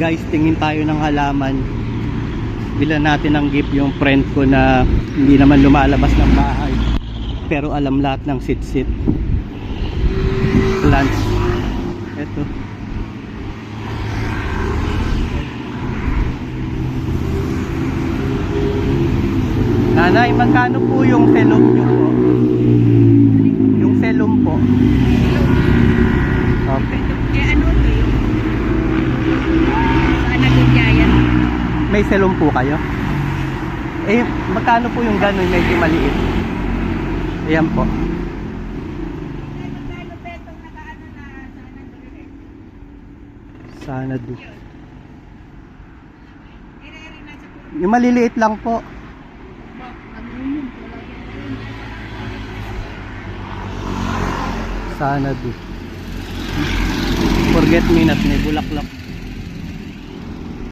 Guys, tingin tayo ng halaman. Bilan natin ng gift yung friend ko na hindi naman lumalabas ng bahay, pero alam lahat ng sit-sit plants. Eto. Nanay, magkano po yung selum nyo po? Yung selum po. Okay. Ano to yun? Saan nagugyayan? May selum po kayo? Eh, magkano po yung gano'n medyo maliit? Ayan po. Sana do. Yung maliliit lang po. Sana do. Forget me not, may bulaklak.